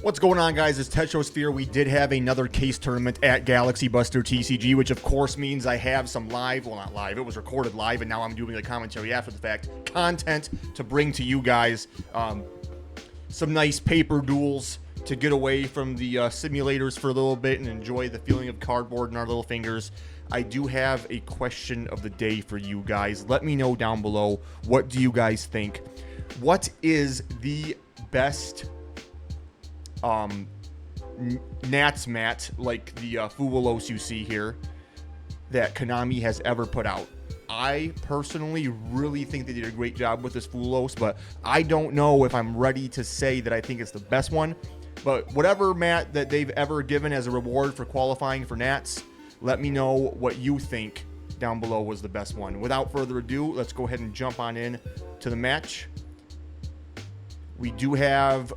What's going on, guys? It's Tetrosphere. We did have another case tournament at GalaxyBusterTCG, which of course means I have some live, well, not live, it was recorded live, and now I'm doing the commentary after the fact, content to bring to you guys. Some nice paper duels to get away from the simulators for a little bit and enjoy the feeling of cardboard in our little fingers. I do have a question of the day for you guys. Let me know down below, what do you guys think? What is the best Nats mat, like the Fuwalos you see here, that Konami has ever put out? I personally really think they did a great job with this Fuwalos, but I don't know if I'm ready to say that I think it's the best one. But whatever mat that they've ever given as a reward for qualifying for Nats, let me know what you think down below was the best one. Without further ado, let's go ahead and jump on in to the match. We do have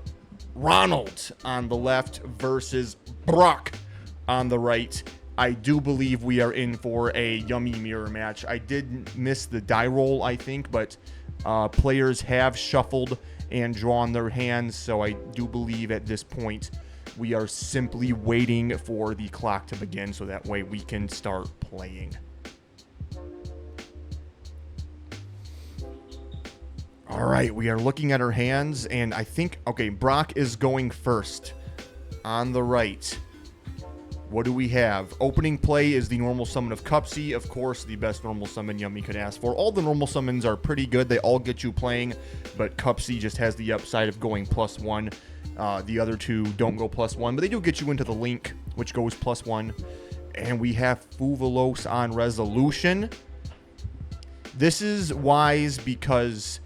Ronald on the left versus Brock on the right. I do believe we are in for a yummy mirror match. I did miss the die roll, I think, but players have shuffled and drawn their hands, so I do believe at this point we are simply waiting for the clock to begin so that way we can start playing. All right, we are looking at our hands, and I think, okay, Brock is going first on the right. What do we have? Opening play is the normal summon of Cupsy. Of course, the best normal summon Yummy could ask for. All the normal summons are pretty good. They all get you playing, but Cupsy just has the upside of going +1. The other two don't go +1, but they do get you into the Link, which goes +1. And we have Fuwalos on Resolution. This is wise because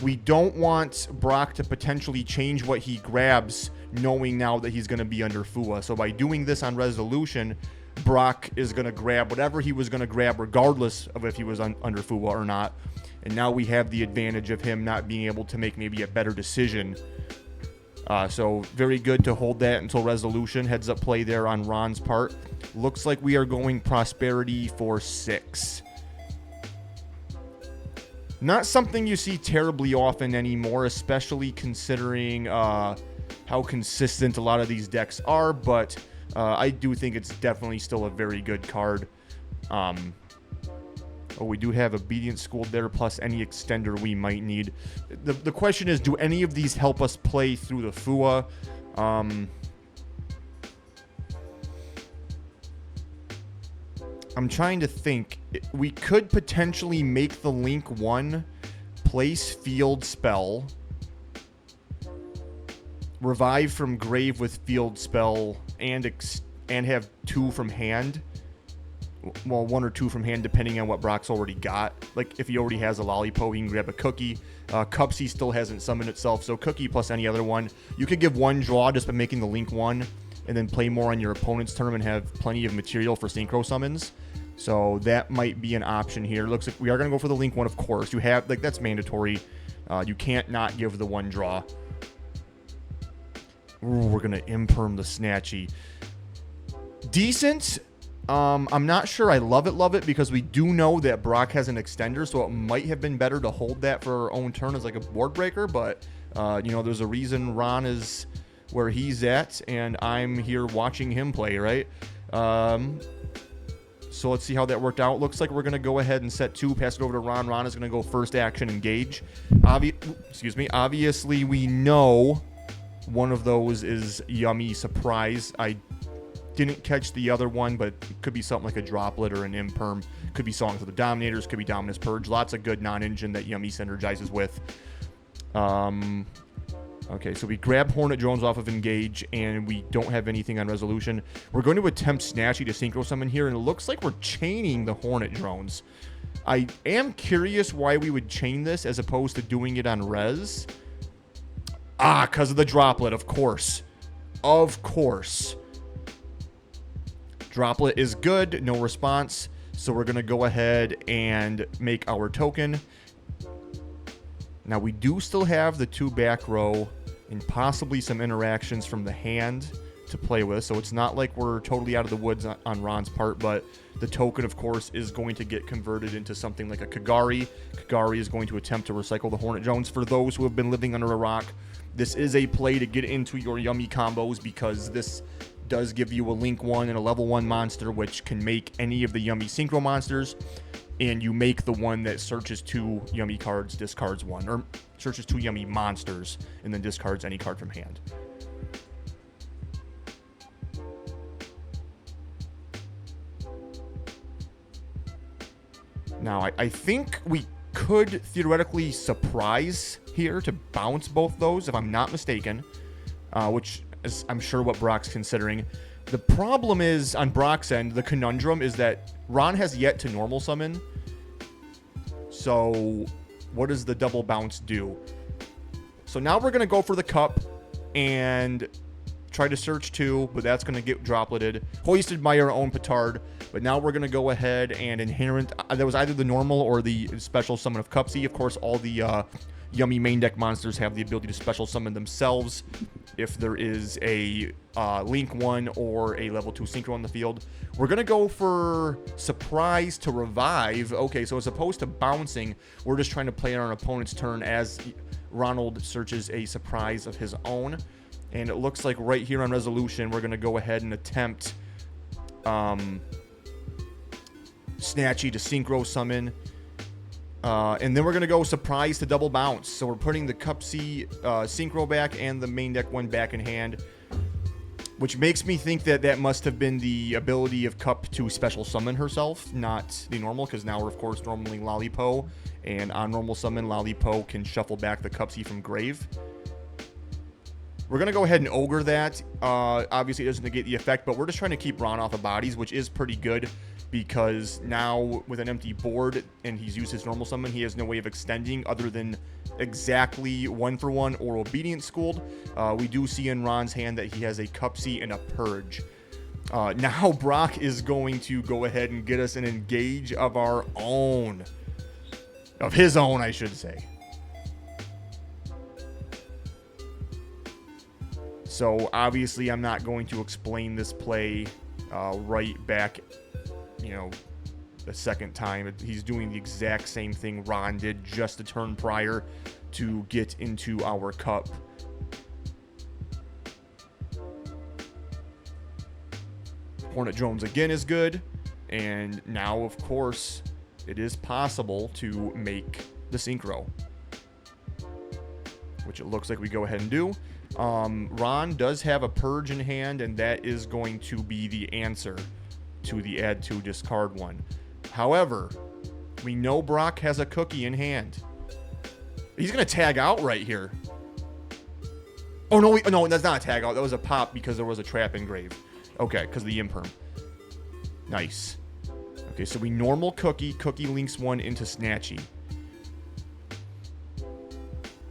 we don't want Brock to potentially change what he grabs, knowing now that he's going to be under Fuwa. So by doing this on Resolution, Brock is going to grab whatever he was going to grab regardless of if he was under Fuwa or not. And now we have the advantage of him not being able to make maybe a better decision. So very good to hold that until Resolution. Heads up play there on Ron's part. Looks like we are going Prosperity for 6. Not something you see terribly often anymore, especially considering how consistent a lot of these decks are, but I do think it's definitely still a very good card. Oh, we do have Obedient School there, plus any extender we might need. The question is, do any of these help us play through the Fuwa? I'm trying to think. We could potentially make the Link 1, place Field Spell, revive from grave with Field Spell, and have 2 from hand. Well, 1 or 2 from hand, depending on what Brock's already got. Like, if he already has a Lollipop, he can grab a Cookie. Cupsy still hasn't summoned itself, so Cookie plus any other one. You could give 1 draw just by making the Link 1, and then play more on your opponent's turn and have plenty of material for Synchro Summons. So that might be an option here. Looks like we are going to go for the Link 1, of course. You have, like, that's mandatory. You can't not give the 1 draw. Ooh, we're going to Imperm the Snatchy. Decent. I'm not sure I love it, because we do know that Brock has an extender, so it might have been better to hold that for our own turn as like a board breaker, but, you know, there's a reason Ron is where he's at, and I'm here watching him play, right? So let's see how that worked out. Looks like we're going to go ahead and set 2, pass it over to Ron. Ron is going to go first action, engage. Obviously, we know one of those is Yummy Surprise. I didn't catch the other one, but it could be something like a Droplet or an Imperm. Could be Songs of the Dominators, could be Dominus Purge. Lots of good non-engine that Yummy synergizes with. Okay, so we grab Hornet Drones off of Engage, and we don't have anything on Resolution. We're going to attempt Snatchy to Synchro Summon here, and it looks like we're chaining the Hornet Drones. I am curious why we would chain this as opposed to doing it on Res. Ah, because of the Droplet, of course. Of course. Droplet is good, no response, so we're going to go ahead and make our token. Now, we do still have the 2 back row and possibly some interactions from the hand to play with, so it's not like we're totally out of the woods on Ron's part, but the token, of course, is going to get converted into something like a Kagari. Kagari is going to attempt to recycle the Hornet Drones. For those who have been living under a rock, This is a play to get into your yummy combos because this does give you a Link 1 and a level 1 monster, which can make any of the yummy synchro monsters, and you make the one that searches 2 yummy cards, discards 1, or searches 2 yummy monsters, and then discards any card from hand. Now, I think we could theoretically surprise here to bounce both those, if I'm not mistaken, which is, I'm sure, what Brock's considering. The problem is, on Brock's end, the conundrum is that Ron has yet to normal summon. So, what does the double bounce do? So now we're going to go for the cup and try to search 2, but that's going to get dropleted. Hoisted by our own petard. But now we're going to go ahead and inherent. That was either the normal or the special summon of Cupsy. Of course, all the yummy main deck monsters have the ability to special summon themselves if there is a Link 1 or a level 2 Synchro on the field. We're going to go for Surprise to revive. Okay, so as opposed to bouncing, we're just trying to play on our opponent's turn as Ronald searches a Surprise of his own. And it looks like right here on Resolution, we're going to go ahead and attempt Snatchy to Synchro summon. And then we're going to go Surprise to double bounce. So we're putting the Cupsy Synchro back and the main deck one back in hand, which makes me think that that must have been the ability of Cup to special summon herself, not the normal, because now we're, of course, normaling Lollipo. And on normal summon, Lollipo can shuffle back the Cupsy from grave. We're going to go ahead and Ogre that. Obviously, it doesn't negate the effect, but we're just trying to keep Ron off of bodies, which is pretty good because now with an empty board and he's used his normal summon, he has no way of extending other than exactly 1-for-1 or Obedient Schooled. We do see in Ron's hand that he has a Cupsy and a Purge. Now Brock is going to go ahead and get us an Engage of our own. Of his own, I should say. So, obviously, I'm not going to explain this play right back, the second time. He's doing the exact same thing Ron did just a turn prior to get into our cup. Hornet Drones again is good. And now, of course, it is possible to make the Synchro, which it looks like we go ahead and do. Ron does have a Purge in hand, and that is going to be the answer to the add to discard 1. However, we know Brock has a Cookie in hand. He's going to tag out right here. Oh, no, that's not a tag out. That was a pop because there was a trap engrave. Okay, because of the Imperm. Nice. Okay, so we normal Cookie. Cookie links 1 into Snatchy.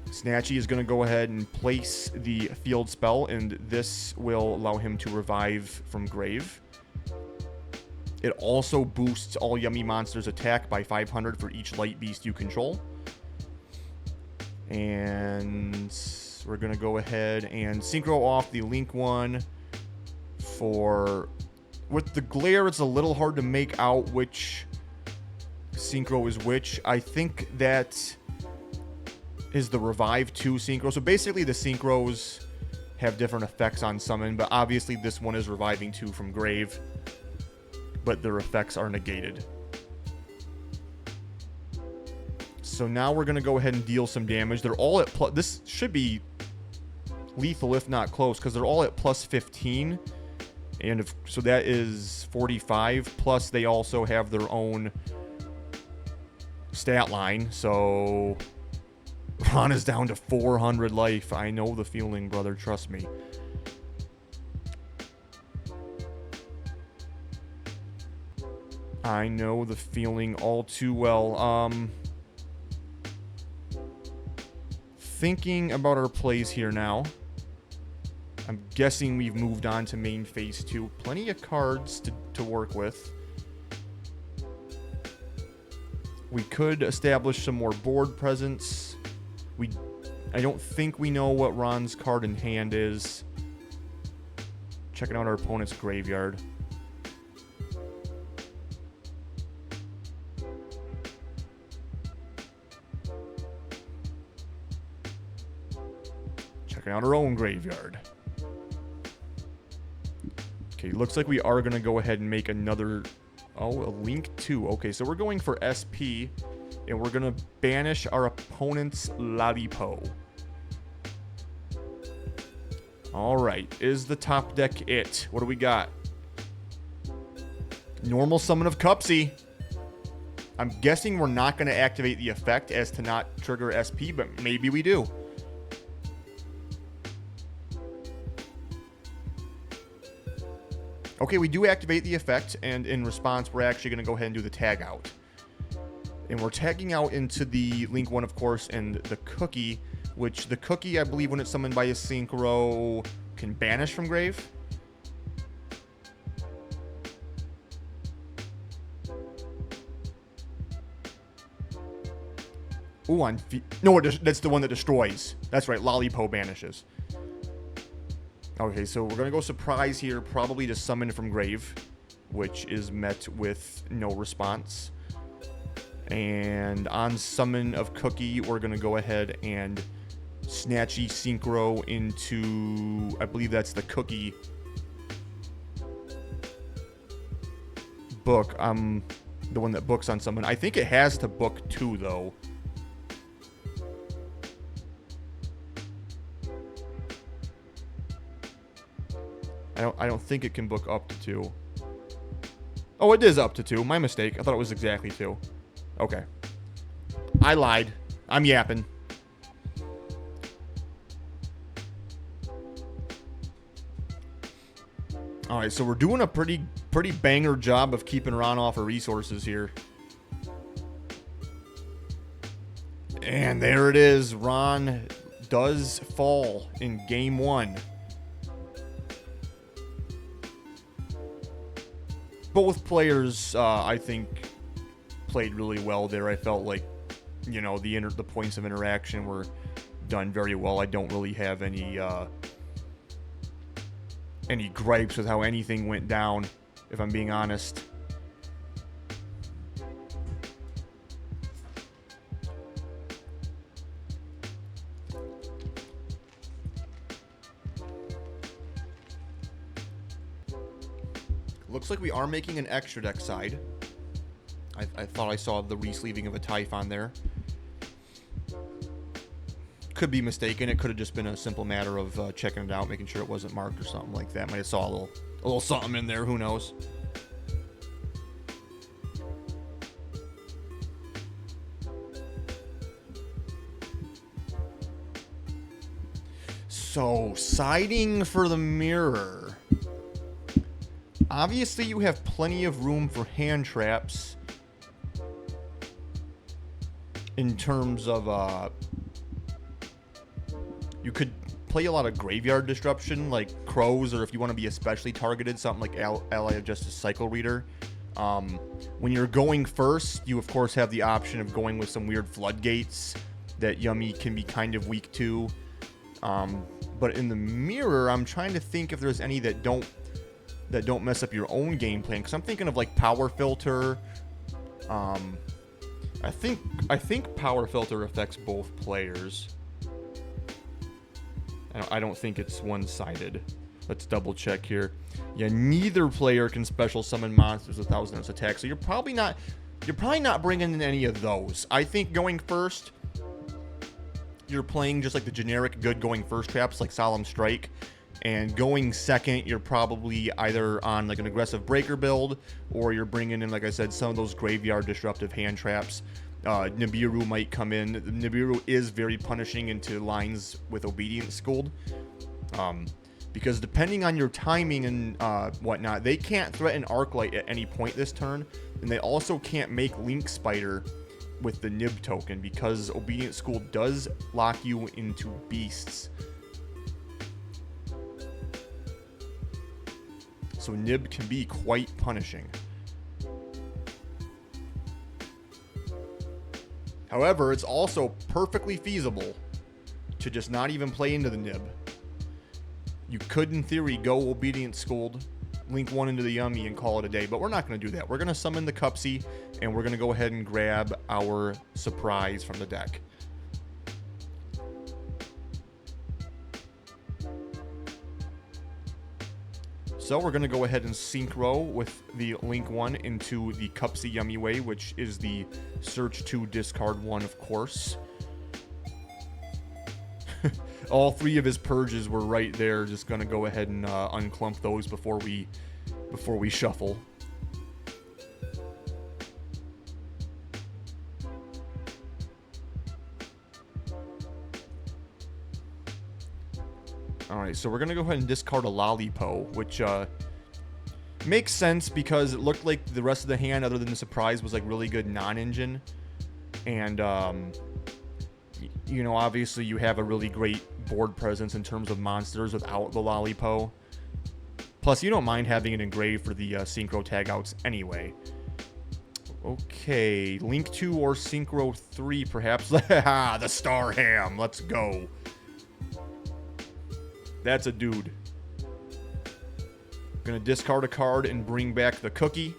Snatchy is going to go ahead and place the field spell, and this will allow him to revive from grave. It also boosts all yummy monsters' attack by 500 for each light beast you control. And we're going to go ahead and Synchro off the Link 1 for... With the glare, it's a little hard to make out which Synchro is which. I think that is the Revive 2 Synchro. So basically the Synchros have different effects on summon, but obviously this one is reviving 2 from grave, but their effects are negated. So now we're going to go ahead and deal some damage. They're all at plus... This should be lethal if not close, because they're all at plus 15. And so that is 45, plus they also have their own stat line, so... Ron is down to 400 life. I know the feeling, brother. Trust me. I know the feeling all too well. Thinking about our plays here now. I'm guessing we've moved on to main phase 2. Plenty of cards to work with. We could establish some more board presence. I don't think we know what Ron's card in hand is. Checking out our opponent's graveyard. Check out our own graveyard. Okay, looks like we are going to go ahead and make another... Oh, a Link 2. Okay, so we're going for SP, and we're going to banish our opponent's Lalipo. Alright, is the top deck it? What do we got? Normal Summon of Cupsy. I'm guessing we're not going to activate the effect as to not trigger SP, but maybe we do. Okay, we do activate the effect, and in response, we're actually going to go ahead and do the tag out. And we're tagging out into the Link 1, of course, and the Cookie, which the Cookie, I believe, when it's summoned by a Synchro, can banish from grave. Ooh, no, that's the one that destroys. That's right, Lalipo banishes. Okay, so we're going to go surprise here, probably to summon from grave, which is met with no response. And on summon of Cookie, we're going to go ahead and Snatchy Synchro into, I believe that's the Cookie book. The one that books on summon. I think it has to book 2, though. I don't think it can book up to 2. Oh, it is up to 2. My mistake. I thought it was exactly 2. Okay. I lied. I'm yapping. Alright, so we're doing a pretty banger job of keeping Ron off of resources here. And there it is. Ron does fall in game 1. Both players, I think, played really well there. I felt like, you know, the points of interaction were done very well. I don't really have any gripes with how anything went down, if I'm being honest. Looks like we are making an extra deck side. I thought I saw the resleeving of a Typhon there. Could be mistaken. It could have just been a simple matter of checking it out, making sure it wasn't marked or something like that. Might have saw a little something in there. Who knows? So, siding for the mirror. Obviously, you have plenty of room for hand traps in terms of, you could play a lot of graveyard disruption, like Crows, or if you want to be especially targeted, something like Ally of Justice Cycle Reader. When you're going first, you, of course, have the option of going with some weird floodgates that Yummy can be kind of weak to. But in the mirror, I'm trying to think if there's any that don't mess up your own game plan, because I'm thinking of like Power Filter. I think Power Filter affects both players. I don't think it's one-sided. Let's double check here. Yeah, neither player can special summon monsters with 1000 attack, so you're probably not bringing in any of those. I think going first, you're playing just like the generic good going first traps like Solemn Strike. And going second, you're probably either on like an aggressive breaker build, or you're bringing in, like I said, some of those graveyard disruptive hand traps. Nibiru might come in. Nibiru is very punishing into lines with Obedience Schooled. Because depending on your timing and whatnot, they can't threaten Arclight at any point this turn. And they also can't make Link Spider with the Nib token, because Obedience School does lock you into beasts. So Nib can be quite punishing. However, it's also perfectly feasible to just not even play into the Nib. You could, in theory, go Obedient Schooled, Link 1 into the Yummy, and call it a day. But we're not going to do that. We're going to summon the Cupsy, and we're going to go ahead and grab our surprise from the deck. So we're going to go ahead and synchro with the Link 1 into the Cupsy Yummy Way, which is the search to discard 1, of course. All 3 of his purges were right there. Just going to go ahead and unclump those before we shuffle. Alright, so we're going to go ahead and discard a Lollipo, which makes sense because it looked like the rest of the hand, other than the surprise, was like really good non-engine. And, you know, obviously you have a really great board presence in terms of monsters without the Lollipo. Plus, you don't mind having it engraved for the Synchro tagouts anyway. Okay, Link 2 or Synchro 3, perhaps. The Star Ham, let's go. That's a dude. Gonna discard a card and bring back the cookie.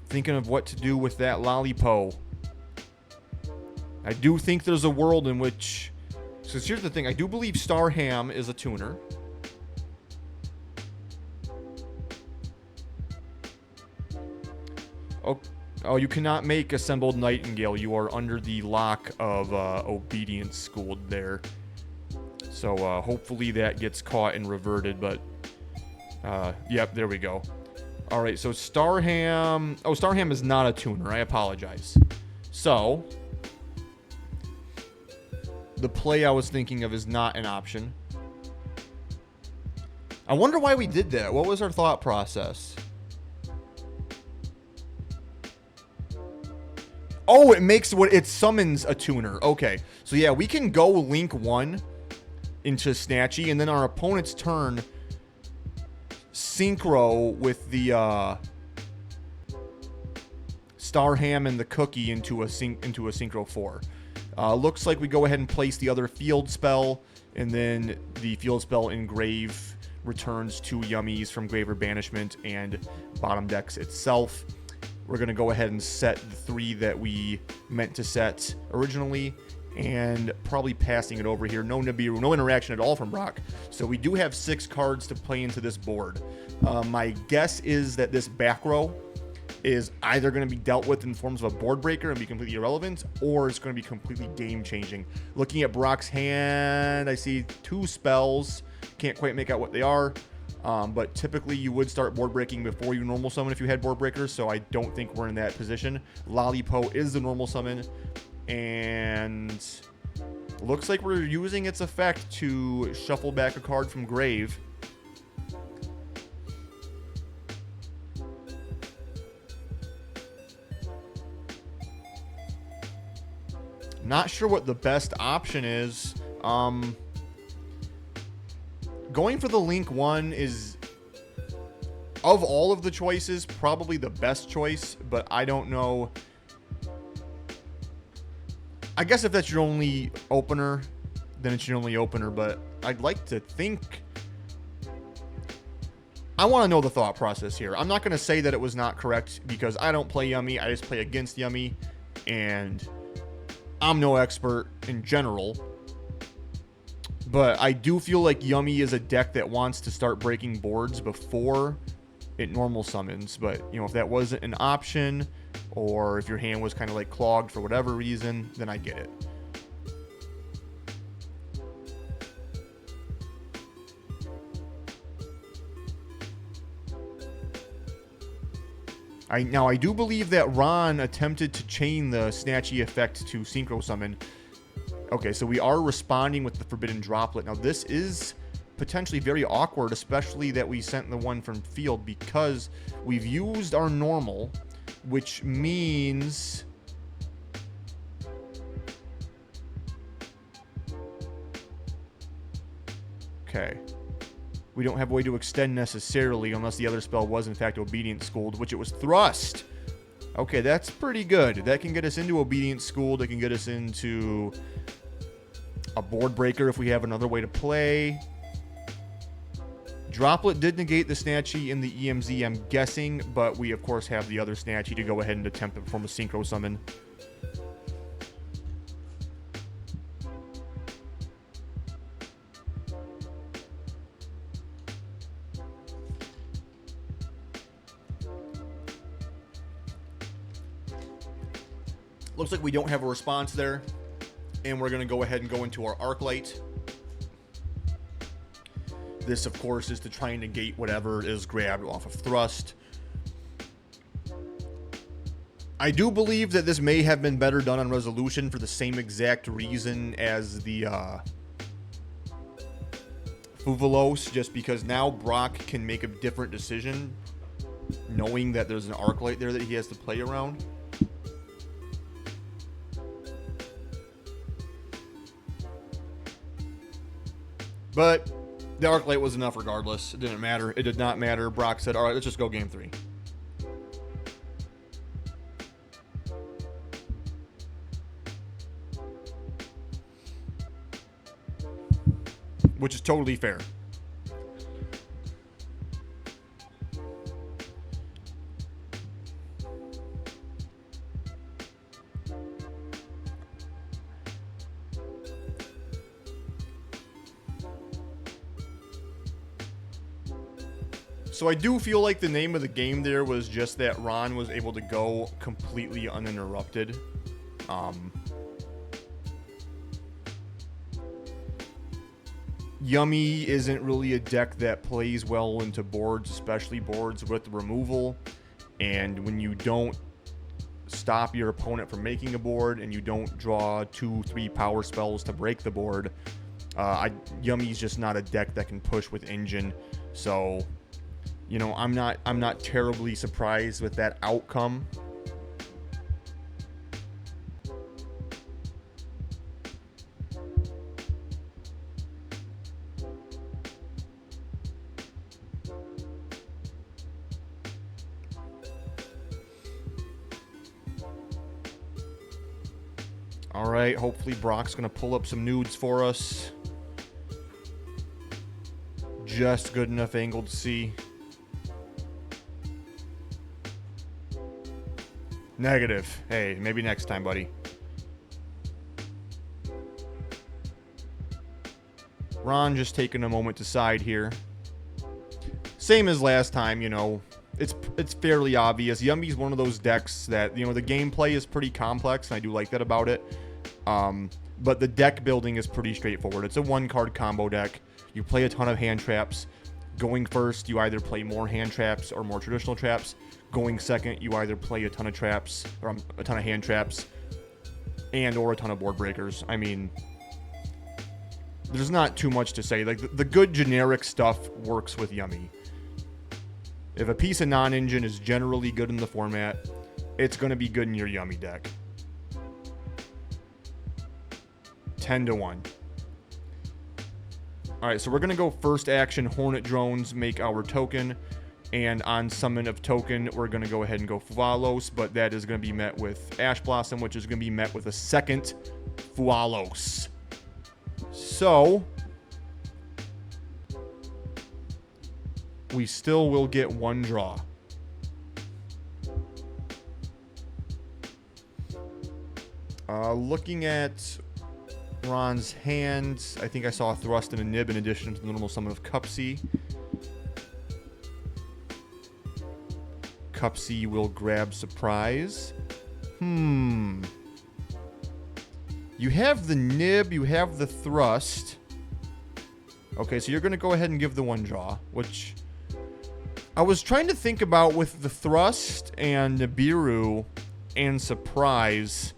Thinking of what to do with that Lollipo. I do think there's a world in which... So here's the thing. I do believe Star Ham is a tuner. Oh, you cannot make Assembled Nightingale. You are under the lock of Obedience Schooled there. So hopefully that gets caught and reverted. But, yep, there we go. All right, so Star Ham... Oh, Star Ham is not a tuner. I apologize. So... the play I was thinking of is not an option. I wonder why we did that. What was our thought process? Oh, it summons a tuner. Okay. So yeah, we can go Link 1 into Snatchy, and then our opponent's turn synchro with the Star Ham and the cookie into a Synchro 4. Looks like we go ahead and place the other field spell, and then the field spell engrave returns 2 yummies from Graver Banishment and bottom decks itself. We're going to go ahead and set the 3 that we meant to set originally, and probably passing it over here. No Nibiru, no interaction at all from Brock. So we do have 6 cards to play into this board. My guess is that this back row is either going to be dealt with in forms of a board breaker and be completely irrelevant, or it's going to be completely game-changing. Looking at Brock's hand, I see 2 spells. Can't quite make out what they are, but typically you would start board breaking before you normal summon if you had board breakers, so I don't think we're in that position. Lollipo is the normal summon, and looks like we're using its effect to shuffle back a card from grave. Not sure what the best option is. Going for the Link 1 is, of all of the choices, probably the best choice, but I don't know. I guess if that's your only opener, then it's your only opener, but I'd like to think... I want to know the thought process here. I'm not going to say that it was not correct, because I don't play Yummy, I just play against Yummy, and... I'm no expert in general, but I do feel like Yummy is a deck that wants to start breaking boards before it normal summons. But, you know, if that wasn't an option, or if your hand was kind of like clogged for whatever reason, then I get it. Now, I do believe that Ron attempted to chain the Snatchy effect to Synchro Summon. Okay, so we are responding with the Forbidden Droplet. Now, this is potentially very awkward, especially that we sent the one from field, because we've used our normal, which means... Okay. We don't have a way to extend necessarily, unless the other spell was in fact Obedient Schooled, which it was Thrust. Okay, that's pretty good. That can get us into Obedient Schooled. It can get us into a board breaker if we have another way to play. Droplet did negate the Snatchy in the EMZ, I'm guessing, but we of course have the other Snatchy to go ahead and attempt to perform a Synchro Summon. Looks like we don't have a response there, and we're going to go ahead and go into our Arclight. This, of course, is to try and negate whatever is grabbed off of Thrust. I do believe that this may have been better done on Resolution for the same exact reason as the Fuvalos, just because now Brock can make a different decision knowing that there's an Arclight there that he has to play around. But the Arclight was enough regardless. It didn't matter. It did not matter. Brock said, all right, let's just go game 3. Which is totally fair. So I do feel like the name of the game there was just that Ron was able to go completely uninterrupted. Yummy isn't really a deck that plays well into boards, especially boards with removal. And when you don't stop your opponent from making a board and you don't draw 2-3 power spells to break the board, Yummy's just not a deck that can push with Engine. So, you know, I'm not terribly surprised with that outcome. All right, hopefully Brock's going to pull up some nudes for us. Just good enough angle to see. Negative. Hey, maybe next time, buddy. Ron just taking a moment to side here. Same as last time, you know. It's fairly obvious. Yummy's one of those decks that, you know, the gameplay is pretty complex, and I do like that about it. But the deck building is pretty straightforward. It's a one-card combo deck. You play a ton of hand traps. Going first, you either play more hand traps or more traditional traps. Going second, you either play a ton of traps, or a ton of hand traps, and or a ton of board breakers. I mean, there's not too much to say. Like, the good generic stuff works with Yummy. If a piece of non-engine is generally good in the format, it's going to be good in your Yummy deck. 10-1. Alright, so we're going to go first action Hornet Drones, make our token. And on summon of token, we're going to go ahead and go Fualos, but that is going to be met with Ash Blossom, which is going to be met with a second Fualos. So, we still will get one draw. Looking at Ron's hands, I think I saw a Thrust and a Nib in addition to the normal summon of Cupsy. Cupsy will grab Surprise. You have the Nib, you have the Thrust. Okay, so you're going to go ahead and give the one draw, which I was trying to think about with the Thrust and Nibiru and Surprise.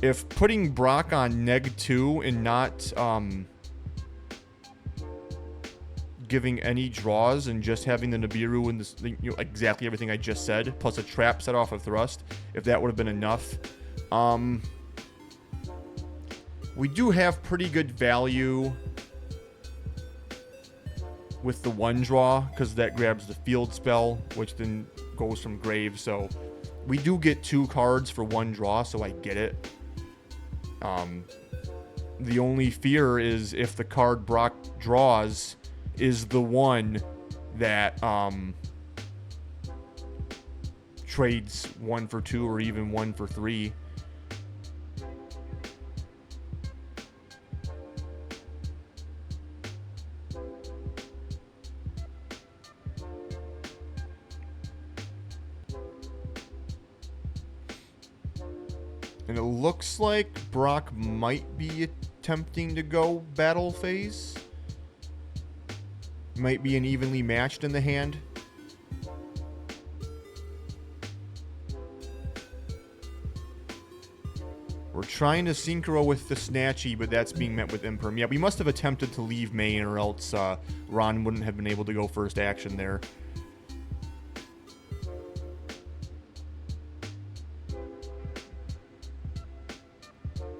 If putting Brock on neg 2 and not giving any draws and just having the Nibiru and this, you know, exactly everything I just said, plus a trap set off of Thrust, if that would have been enough. We do have pretty good value with the one draw, because that grabs the field spell, which then goes from grave. So we do get 2 cards for one draw, so I get it. The only fear is if the card Brock draws is the one that trades 1 for 2 or even 1 for 3. And it looks like Brock might be attempting to go battle phase. Might be an evenly matched in the hand. We're trying to synchro with the Snatchy, but that's being met with Imperm. Yeah, we must have attempted to leave main, or else Ron wouldn't have been able to go first action there.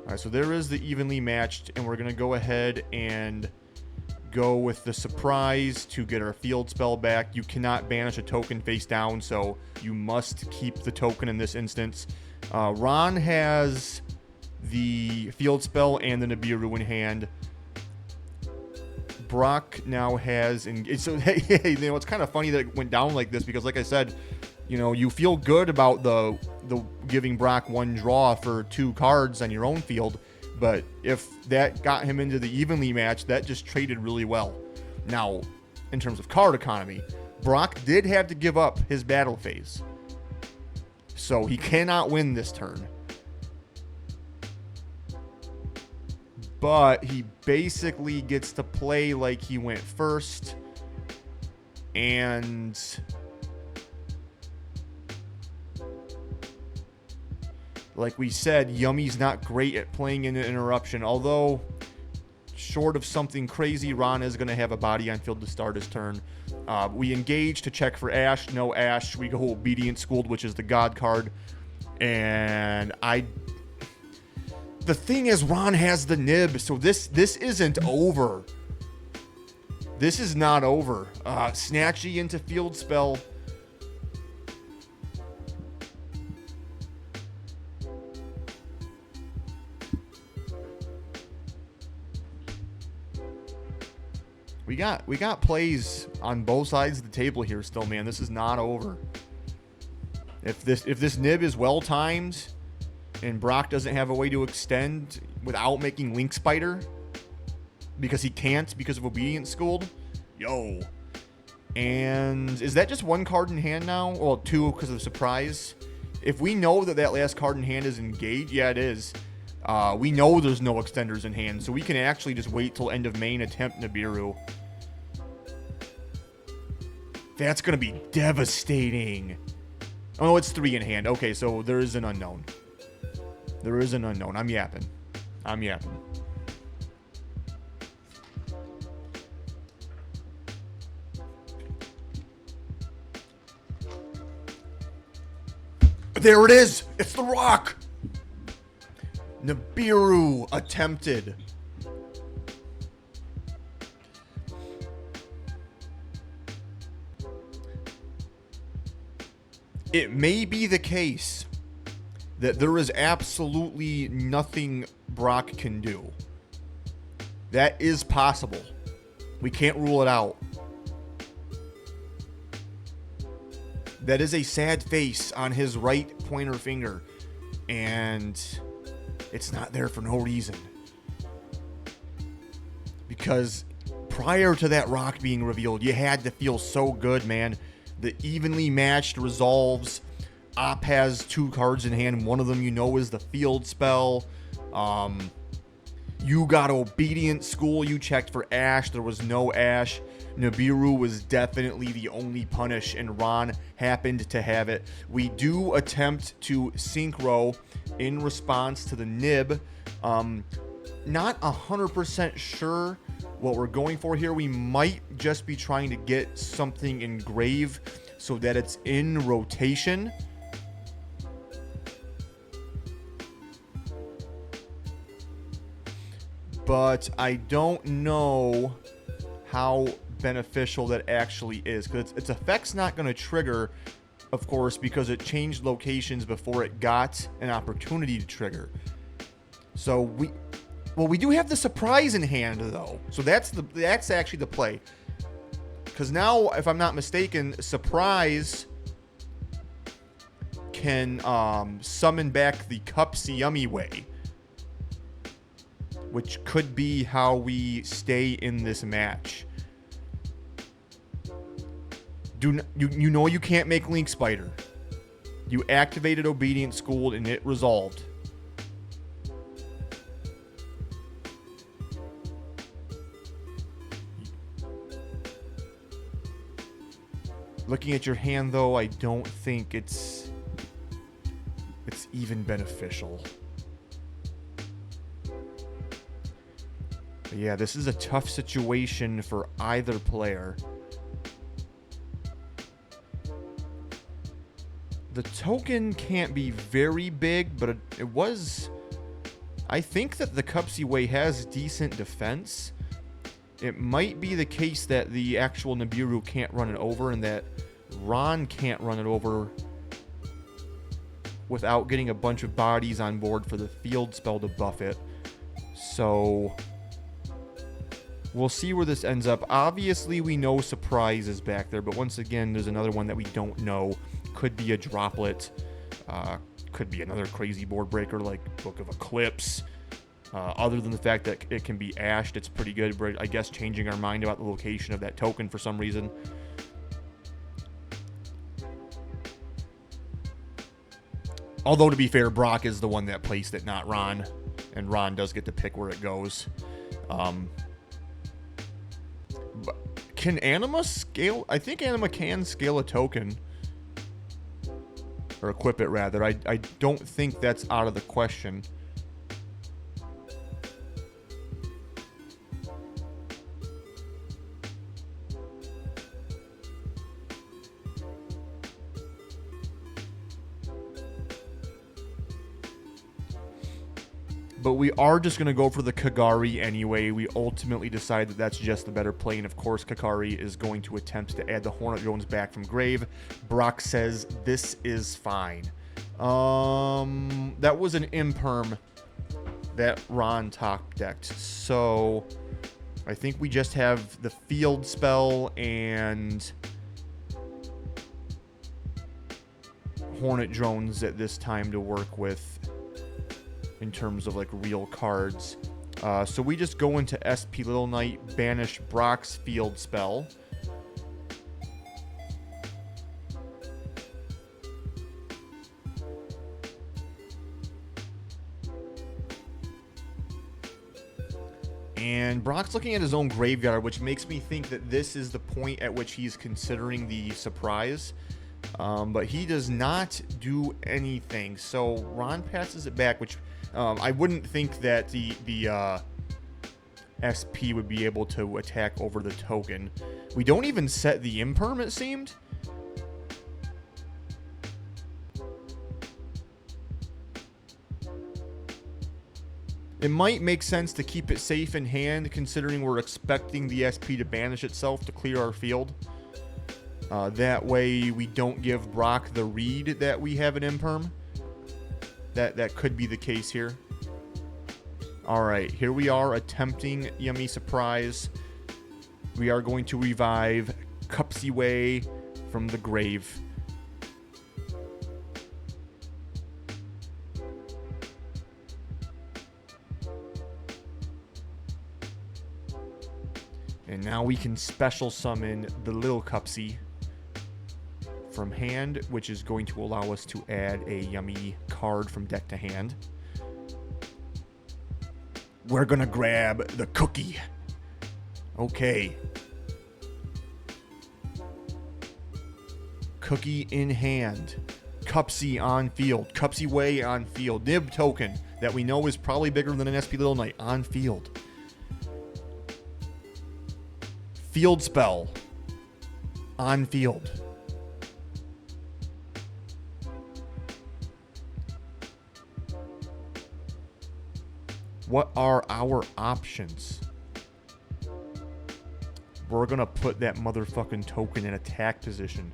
Alright, so there is the evenly matched, and we're going to go ahead and go with the surprise to get our field spell back. You cannot banish a token face down, so you must keep the token in this instance. Ron has the field spell and the Nibiru in hand. Brock now has, and so hey, you know, it's kind of funny that it went down like this, because like I said, you know, you feel good about the giving Brock 1 draw for 2 cards on your own field, but if that got him into the evenly match, that just traded really well. Now, in terms of card economy, Brock did have to give up his battle phase, so he cannot win this turn. But he basically gets to play like he went first, and like we said, Yummy's not great at playing in an interruption, although short of something crazy, Ron is going to have a body on field to start his turn. We engage to check for Ash. No Ash. We go Obedient Schooled, which is the God card. And the thing is, Ron has the nib, so this isn't over. This is not over. Snatchy into field spell. We got plays on both sides of the table here still, man. This is not over. If this nib is well timed and Brock doesn't have a way to extend without making Link Spider, because he can't because of Obedient Schooled, yo. And is that just 1 card in hand now? Well, 2 because of the surprise. If we know that last card in hand is engaged, yeah, it is. We know there's no extenders in hand, so we can actually just wait till end of main, attempt Nibiru. That's going to be devastating. Oh, no, it's 3 in hand. Okay, so there is an unknown. There is an unknown. I'm yapping. There it is! It's the rock! Nibiru attempted. It may be the case that there is absolutely nothing Brock can do. That is possible. We can't rule it out. That is a sad face on his right pointer finger, and it's not there for no reason. Because prior to that rock being revealed, you had to feel so good, man. The evenly matched resolves. Op has 2 cards in hand. One of them you know is the field spell. You got Obedient School. You checked for Ash. There was no Ash. Nibiru was definitely the only punish, and Ron happened to have it. We do attempt to synchro in response to the nib. Not 100% sure what we're going for here. We might just be trying to get something engraved so that it's in rotation. But I don't know how beneficial that actually is, because its effect's not going to trigger, of course, because it changed locations before it got an opportunity to trigger. So we do have the surprise in hand though, so that's actually the play. Because now, if I'm not mistaken, Surprise can summon back the Cupsy Yummy Way, which could be how we stay in this match. You know you can't make Link Spider. You activated Obedient School and it resolved. Looking at your hand, though, I don't think it's even beneficial. But yeah, this is a tough situation for either player. The token can't be very big, but it was... I think that the Cupsy Way has decent defense. It might be the case that the actual Nibiru can't run it over and that Ron can't run it over without getting a bunch of bodies on board for the field spell to buff it. So we'll see where this ends up. Obviously, we know Surprise is back there, but once again, there's another one that we don't know. Could be a droplet. Could be another crazy board breaker like Book of Eclipse. Other than the fact that it can be ashed, it's pretty good. But I guess changing our mind about the location of that token for some reason. Although, to be fair, Brock is the one that placed it, not Ron. And Ron does get to pick where it goes. But can Anima scale? I think Anima can scale a token. Or equip it, rather. I don't think that's out of the question. But we are just going to go for the Kagari anyway. We ultimately decide that that's just the better play. And of course, Kagari is going to attempt to add the Hornet Drones back from grave. Brock says this is fine. That was an imperm that Ron top decked. So I think we just have the field spell and Hornet Drones at this time to work with in terms of like real cards. So we just go into SP Little Knight, banish Brock's field spell. And Brock's looking at his own graveyard, which makes me think that this is the point at which he's considering the surprise. But he does not do anything. So Ron passes it back, which I wouldn't think that the SP would be able to attack over the token. We don't even set the imperm, it seemed. It might make sense to keep it safe in hand, considering we're expecting the SP to banish itself to clear our field. That way we don't give Brock the read that we have an imperm. That could be the case here. Alright, here we are attempting Yummy Surprise. We are going to revive Cupsy Way from the grave. And now we can special summon the little Cupsy from hand, which is going to allow us to add a Yummy card from deck to hand. We're gonna grab the cookie. Okay. Cookie in hand. Cupsy on field. Cupsy Way on field. Nib token that we know is probably bigger than an SP Little Knight on field. Field spell on field. What are our options? We're gonna put that motherfucking token in attack position.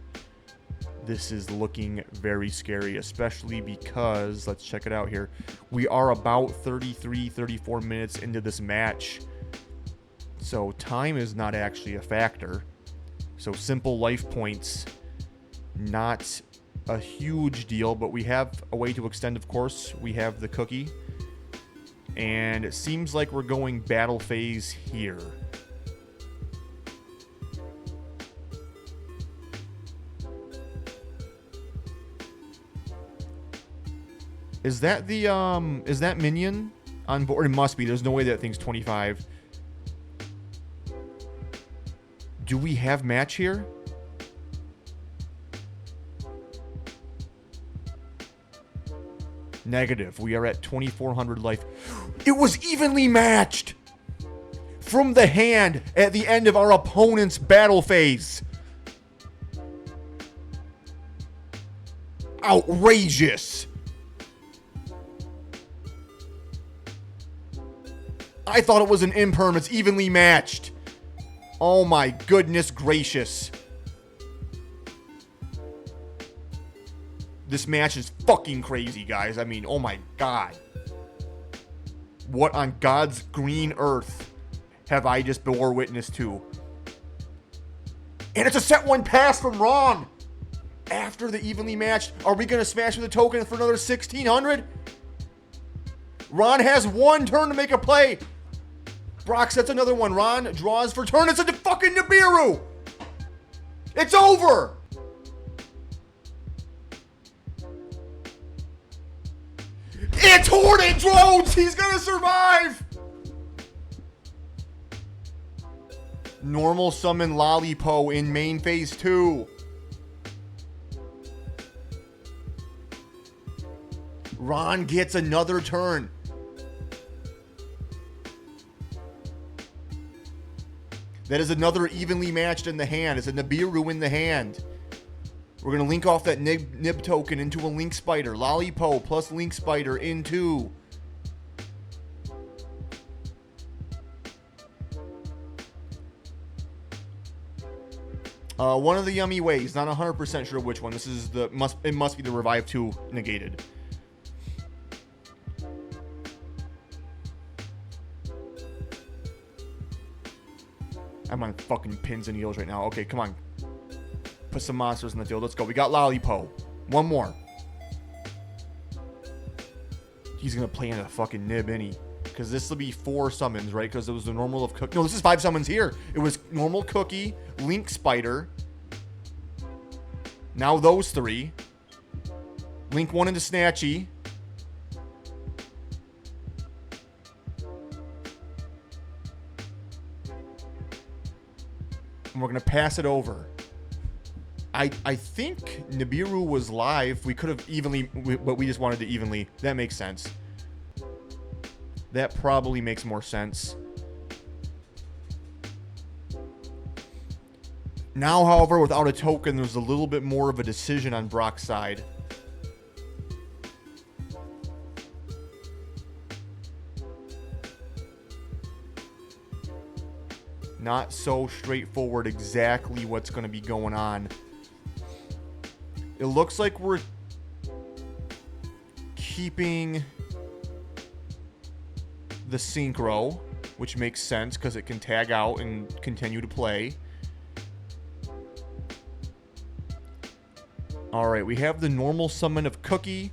This is looking very scary, especially because, let's check it out here. We are about 34 minutes into this match. So time is not actually a factor. So simple life points, not a huge deal, but we have a way to extend, of course. We have the cookie. And it seems like we're going battle phase here. Is that the, is that minion on board? It must be. There's no way that thing's 25. Do we have match here? Negative. We are at 2,400 life. It was evenly matched from the hand at the end of our opponent's battle phase. Outrageous. I thought it was an imperm. It's evenly matched. Oh my goodness gracious. This match is fucking crazy, guys. I mean, oh my god. What on God's green earth have I just bore witness to? And it's a set one pass from Ron. After the evenly matched, are we going to smash with a token for another 1,600? Ron has one turn to make a play. Brock sets another one. Ron draws for turn. It's a fucking Nibiru. It's over. It's Hornet Drones. He's going to survive. Normal summon Lollipo in main phase 2. Ron gets another turn. That is another evenly matched in the hand. It's a Nibiru in the hand. We're going to link off that nib token into a Link Spider. Lollipo plus Link Spider into... one of the yummy ways. Not 100% sure which one. This is the... It must be the Revive 2 negated. I'm on fucking pins and needles right now. Okay, come on. Put some monsters in the field. Let's go. We got Lollipo. One more. He's going to play in a fucking nib, isn't he? Because this will be 4 summons, right? Because it was the normal of Cookie. No, this is 5 summons here. It was normal Cookie, Link Spider. Now those 3. Link 1 into Snatchy. And we're going to pass it over. I think Nibiru was live. We could have evenly, but we just wanted to evenly. That makes sense. That probably makes more sense. Now, however, without a token, there's a little bit more of a decision on Brock's side. Not so straightforward exactly what's going to be going on. It looks like we're keeping the Synchro, which makes sense because it can tag out and continue to play. Alright, we have the normal summon of Cookie.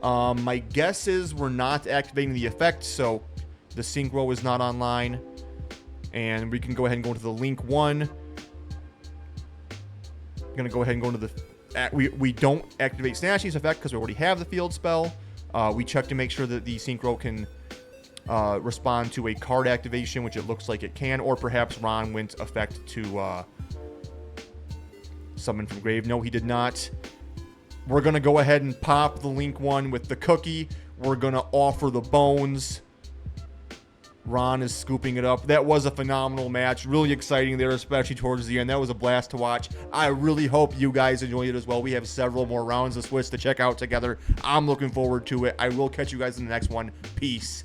My guess is we're not activating the effect, so the Synchro is not online. And we can go ahead and go into the Link 1. I'm going to go ahead and go into the... We don't activate Snatchy's effect because we already have the field spell. We check to make sure that the Synchro can respond to a card activation, which it looks like it can. Or perhaps Ron went effect to summon from grave. No, he did not. We're going to go ahead and pop the Link 1 with the Cookie. We're going to offer the Bones. Ron is scooping it up. That was a phenomenal match. Really exciting there, especially towards the end. That was a blast to watch. I really hope you guys enjoyed it as well. We have several more rounds of Swiss to check out together. I'm looking forward to it. I will catch you guys in the next one. Peace.